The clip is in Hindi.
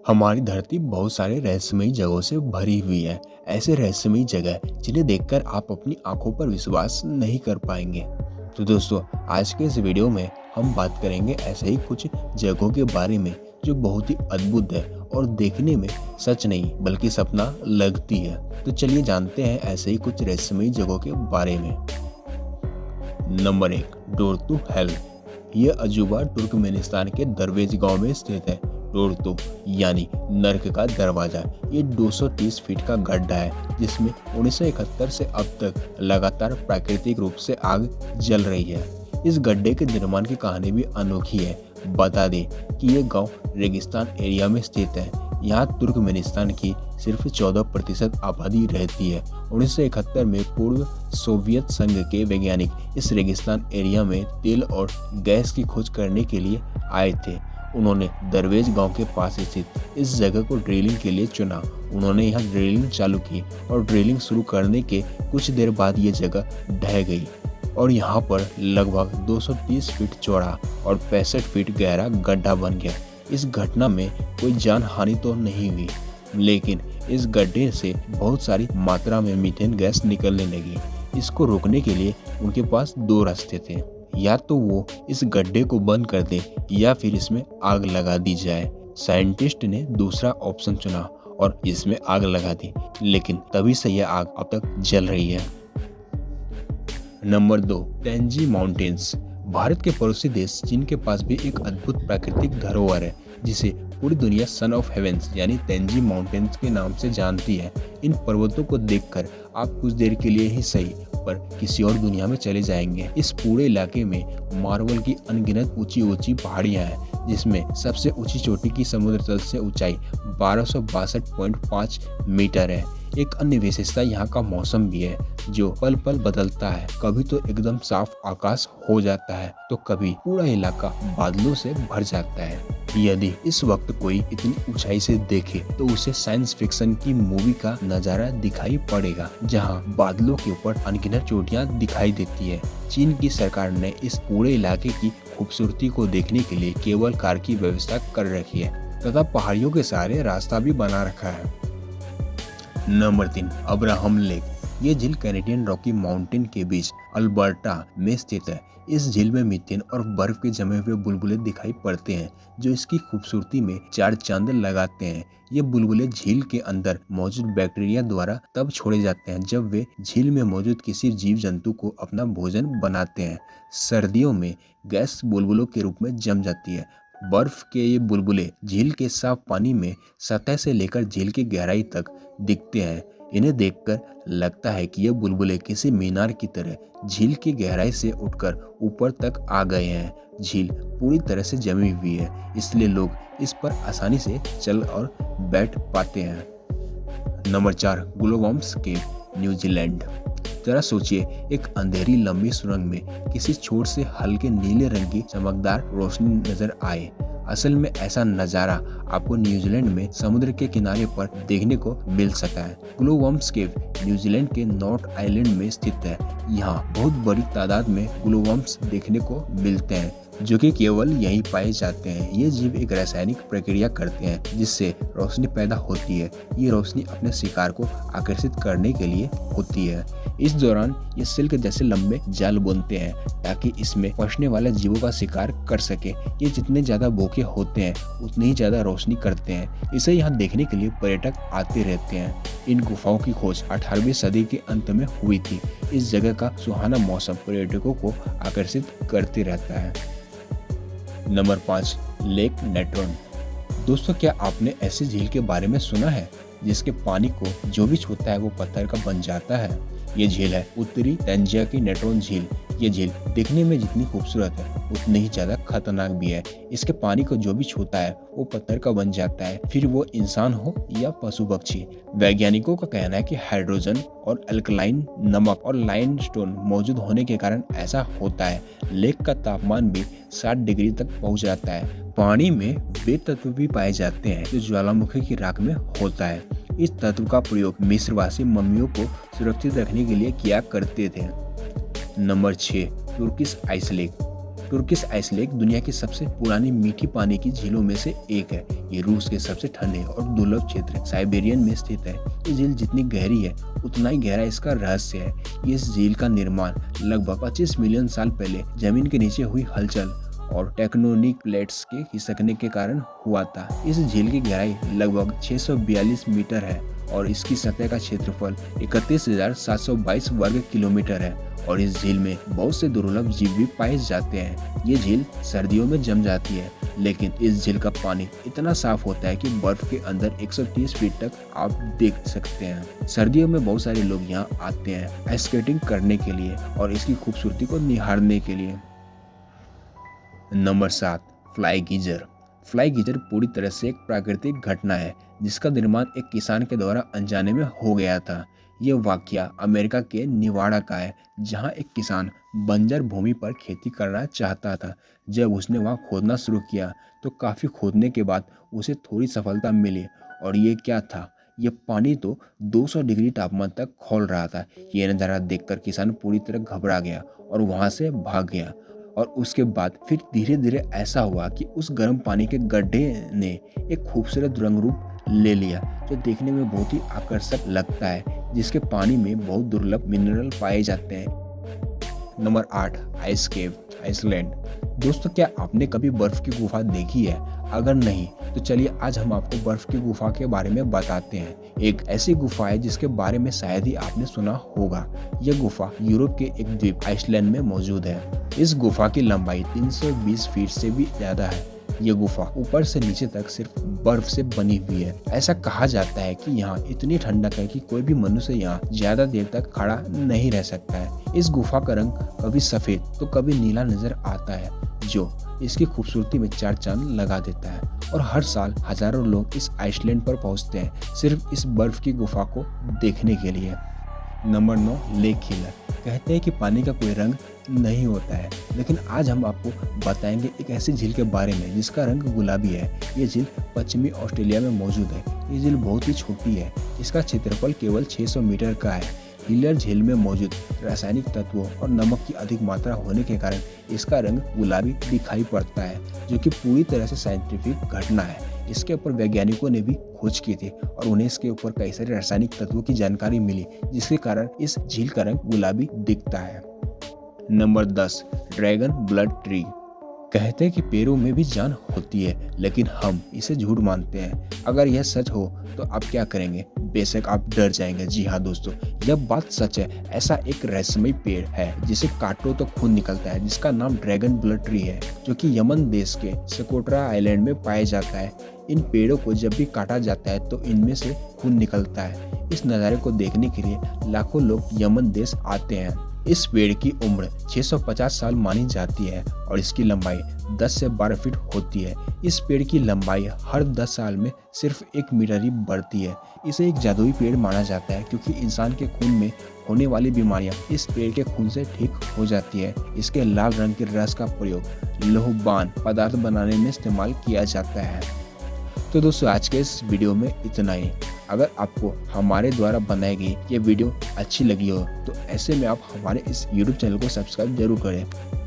हमारी धरती बहुत सारे रहस्यमयी जगहों से भरी हुई है। ऐसे रहस्यमयी जगह जिन्हें देखकर आप अपनी आंखों पर विश्वास नहीं कर पाएंगे। तो दोस्तों, आज के इस वीडियो में हम बात करेंगे ऐसे ही कुछ जगहों के बारे में जो बहुत ही अद्भुत है और देखने में सच नहीं बल्कि सपना लगती है। तो चलिए जानते हैं ऐसे ही कुछ रहस्यमयी जगहों के बारे में। Number 1, door to hell. यह अजूबा तुर्कमेनिस्तान के दरवेज गांव में स्थित है। डोर टू यानी नर्क का दरवाजा। ये 230 फीट का गड्ढा है जिसमें 1971 से अब तक लगातार प्राकृतिक रूप से आग जल रही है। इस गड्ढे के निर्माण की कहानी भी अनोखी है। बता दें कि ये गांव रेगिस्तान एरिया में स्थित है। यहाँ तुर्कमेनिस्तान की सिर्फ 14% आबादी रहती है। 1971 में पूर्व सोवियत संघ के वैज्ञानिक इस रेगिस्तान एरिया में तेल और गैस की खोज करने के लिए आए थे। उन्होंने दरवेज गांव के पास स्थित इस जगह को ड्रिलिंग के लिए चुना। उन्होंने यहाँ ड्रिलिंग चालू की और ड्रिलिंग शुरू करने के कुछ देर बाद ये जगह ढह गई और यहाँ पर लगभग 230 फीट चौड़ा और 65 फीट गहरा गड्ढा बन गया। इस घटना में कोई जान हानि तो नहीं हुई, लेकिन इस गड्ढे से बहुत सारी मात्रा में मीथेन गैस निकलने लगी। इसको रोकने के लिए उनके पास 2 रास्ते थे। या तो वो इस गड्ढे को बंद कर दे या फिर इसमें आग लगा दी जाए। साइंटिस्ट ने दूसरा ऑप्शन चुना और इसमें आग लगा दी, लेकिन तभी से यह आग अब तक जल रही है। Number 2, तेंजी mountains. भारत के पड़ोसी देश चीन के पास भी एक अद्भुत प्राकृतिक धरोहर है जिसे पूरी दुनिया सन ऑफ हेवेंस यानी तेंजी माउंटेन्स के नाम से जानती है। इन पर्वतों को देखकर आप कुछ देर के लिए ही सही पर किसी और दुनिया में चले जाएंगे। इस पूरे इलाके में मार्बल की अनगिनत ऊंची ऊंची पहाड़ियां हैं जिसमें सबसे ऊंची चोटी की समुद्र तल से ऊंचाई 1262.5 मीटर है। एक अन्य विशेषता यहाँ का मौसम भी है जो पल पल बदलता है। कभी तो एकदम साफ आकाश हो जाता है तो कभी पूरा इलाका बादलों से भर जाता है। यदि इस वक्त कोई इतनी ऊंचाई से देखे तो उसे साइंस फिक्शन की मूवी का नजारा दिखाई पड़ेगा जहां बादलों के ऊपर अनगिनत चोटियां दिखाई देती है। चीन की सरकार ने इस पूरे इलाके की खूबसूरती को देखने के लिए केबल कार की व्यवस्था कर रखी है तथा पहाड़ियों के सहारे रास्ता भी बना रखा है। Number 3, Abraham lake. ये झील कैनेडियन रॉकी माउंटेन के बीच अल्बर्टा में स्थित है। इस झील में मीथेन और बर्फ के जमे हुए बुलबुले दिखाई पड़ते हैं जो इसकी खूबसूरती में 4 चांद लगाते हैं। ये बुलबुले झील के अंदर मौजूद बैक्टीरिया द्वारा तब छोड़े जाते हैं जब वे झील में मौजूद किसी जीव जंतु को अपना भोजन बनाते हैं। सर्दियों में गैस बुलबुलों के रूप में जम जाती है। बर्फ के ये बुलबुले झील के साफ पानी में सतह से लेकर झील की गहराई तक दिखते हैं। इन्हें देखकर लगता है कि ये बुलबुले किसी मीनार की तरह झील की गहराई से उठकर ऊपर तक आ गए हैं। झील पूरी तरह से जमी हुई है इसलिए लोग इस पर आसानी से चल और बैठ पाते हैं। नंबर 4, ग्लोवम्स केव, न्यूजीलैंड। जरा सोचिए, एक अंधेरी लंबी सुरंग में किसी छोर से हल्के नीले रंग की चमकदार रोशनी नजर आए। असल में ऐसा नजारा आपको न्यूजीलैंड में समुद्र के किनारे पर देखने को मिल सकता है। ग्लोवम्स केव न्यूजीलैंड के नॉर्थ आइलैंड में स्थित है। यहाँ बहुत बड़ी तादाद में ग्लोवम्स देखने को मिलते हैं जो कि केवल यहीं पाए जाते हैं। ये जीव एक रासायनिक प्रक्रिया करते हैं जिससे रोशनी पैदा होती है। ये रोशनी अपने शिकार को आकर्षित करने के लिए होती है। इस दौरान ये सिल्क जैसे लंबे जाल बुनते हैं ताकि इसमें फंसने वाले जीवों का शिकार कर सके। ये जितने ज्यादा बोके होते हैं उतनी ही ज्यादा रोशनी करते हैं। इसे यहाँ देखने के लिए पर्यटक आते रहते हैं। इन गुफाओं की खोज 18वीं सदी के अंत में हुई थी। इस जगह का सुहाना मौसम पर्यटकों को आकर्षित करते रहता है। Number 5, lake Natron. दोस्तों, क्या आपने ऐसी झील के बारे में सुना है जिसके पानी को जो भी छूता है वो पत्थर का बन जाता है? ये झील है उत्तरी तंजिया की नेट्रॉन झील। ये झील दिखने में जितनी खूबसूरत है उतनी ही ज्यादा खतरनाक भी है। इसके पानी को जो भी छूता है वो पत्थर का बन जाता है, फिर वो इंसान हो या पशु पक्षी। वैज्ञानिकों का कहना है कि हाइड्रोजन और अल्कलाइन नमक और लाइमस्टोन मौजूद होने के कारण ऐसा होता है। लेक का तापमान भी 60 डिग्री तक पहुंच जाता है। पानी में वे तत्व भी पाए जाते हैं जो ज्वालामुखी की राख में होता है। इस तत्व का प्रयोग मिस्रवासी मम्मियों को सुरक्षित रखने के लिए किया करते थे। Number 6, Turkish ice lake. Turkish ice lake दुनिया की सबसे पुरानी मीठी पानी की झीलों में से एक है। ये रूस के सबसे ठंडे और दुर्लभ क्षेत्र साइबेरियन में स्थित है। ये झील जितनी गहरी है उतना ही गहरा इसका रहस्य है। इस झील का निर्माण लगभग 25 मिलियन साल पहले जमीन के नीचे हुई हलचल और टेक्टोनिक प्लेट्स के खिसकने के कारण हुआ था। इस झील की गहराई लगभग 642 मीटर है और इसकी सतह का क्षेत्रफल 31,722 वर्ग किलोमीटर है और इस झील में बहुत से दुर्लभ जीव भी पाए जाते हैं। ये झील सर्दियों में जम जाती है, लेकिन इस झील का पानी इतना साफ होता है कि बर्फ के अंदर 130 फीट तक आप देख सकते हैं। सर्दियों में बहुत सारे लोग यहाँ आते हैं आइस स्केटिंग करने के लिए और इसकी खूबसूरती को निहारने के लिए। Number 7, fly geyser. Fly geyser पूरी तरह से एक प्राकृतिक घटना है जिसका निर्माण एक किसान के द्वारा अनजाने में हो गया था। ये वाकया अमेरिका के निवाड़ा का है, जहां एक किसान बंजर भूमि पर खेती करना चाहता था। जब उसने वहां खोदना शुरू किया तो काफ़ी खोदने के बाद उसे थोड़ी सफलता मिली। और ये क्या था? ये पानी तो 200 डिग्री तापमान तक खौल रहा था। ये नज़ारा देखकर किसान पूरी तरह घबरा गया और वहां से भाग गया। और उसके बाद फिर धीरे धीरे ऐसा हुआ कि उस गर्म पानी के गड्ढे ने एक खूबसूरत रंग रूप ले लिया जो देखने में बहुत ही आकर्षक लगता है, जिसके पानी में बहुत दुर्लभ मिनरल पाए जाते हैं। नंबर 8, आइस केव आइसलैंड। दोस्तों, क्या आपने कभी बर्फ की गुफा देखी है? अगर नहीं तो चलिए आज हम आपको बर्फ की गुफा के बारे में बताते हैं। एक ऐसी गुफा है जिसके बारे में शायद ही आपने सुना होगा। यह गुफा यूरोप के एक द्वीप आइसलैंड में मौजूद है। इस गुफा की लंबाई 320 फीट से भी ज्यादा है। यह गुफा ऊपर से नीचे तक सिर्फ बर्फ से बनी हुई है। ऐसा कहा जाता है कि यहाँ इतनी ठंडक है कि कोई भी मनुष्य यहाँ ज्यादा देर तक खड़ा नहीं रह सकता है। इस गुफा का रंग कभी सफेद तो कभी नीला नजर आता है, जो इसकी खूबसूरती में चार चांद लगा देता है। और हर साल हजारों लोग इस आइसलैंड पर पहुंचते हैं सिर्फ इस बर्फ की गुफा को देखने के लिए। Number 9, lake Hillier. कहते हैं कि पानी का कोई रंग नहीं होता है, लेकिन आज हम आपको बताएंगे एक ऐसी झील के बारे में जिसका रंग गुलाबी है। ये झील पश्चिमी ऑस्ट्रेलिया में मौजूद है। ये झील बहुत ही छोटी है। इसका क्षेत्रफल केवल 600 मीटर का है। हिलर झील में मौजूद रासायनिक तत्वों और नमक की अधिक मात्रा होने के कारण इसका रंग गुलाबी दिखाई पड़ता है, जो कि पूरी तरह से साइंटिफिक घटना है। इसके ऊपर वैज्ञानिकों ने भी खोज की थी और उन्हें इसके ऊपर कई सारे रासायनिक तत्वों की जानकारी मिली, जिसके कारण इस झील का रंग गुलाबी दिखता है। Number 10, dragon blood tree. कहते हैं कि पेड़ों में भी जान होती है, लेकिन हम इसे झूठ मानते हैं। अगर यह सच हो तो आप क्या करेंगे? बेशक आप डर जाएंगे। जी हाँ दोस्तों, यह बात सच है। ऐसा एक रहस्यमय पेड़ है जिसे काटो तो खून निकलता है, जिसका नाम ड्रैगन ब्लड ट्री है, जो कि यमन देश के सोकोट्रा आइलैंड में पाया जाता है। इन पेड़ों को जब भी काटा जाता है तो इनमें से खून निकलता है। इस नज़ारे को देखने के लिए लाखों लोग यमन देश आते हैं। इस पेड़ की उम्र 650 साल मानी जाती है और इसकी लंबाई 10 से 12 फीट होती है। इस पेड़ की लंबाई हर 10 साल में सिर्फ 1 मीटर ही बढ़ती है। इसे एक जादुई पेड़ माना जाता है क्योंकि इंसान के खून में होने वाली बीमारियां इस पेड़ के खून से ठीक हो जाती है। इसके लाल रंग के रस का प्रयोग लोहबान पदार्थ बनाने में इस्तेमाल किया जाता है। तो दोस्तों, आज के इस वीडियो में इतना ही। अगर आपको हमारे द्वारा बनाई गई ये वीडियो अच्छी लगी हो तो ऐसे में आप हमारे इस YouTube चैनल को सब्सक्राइब जरूर करें।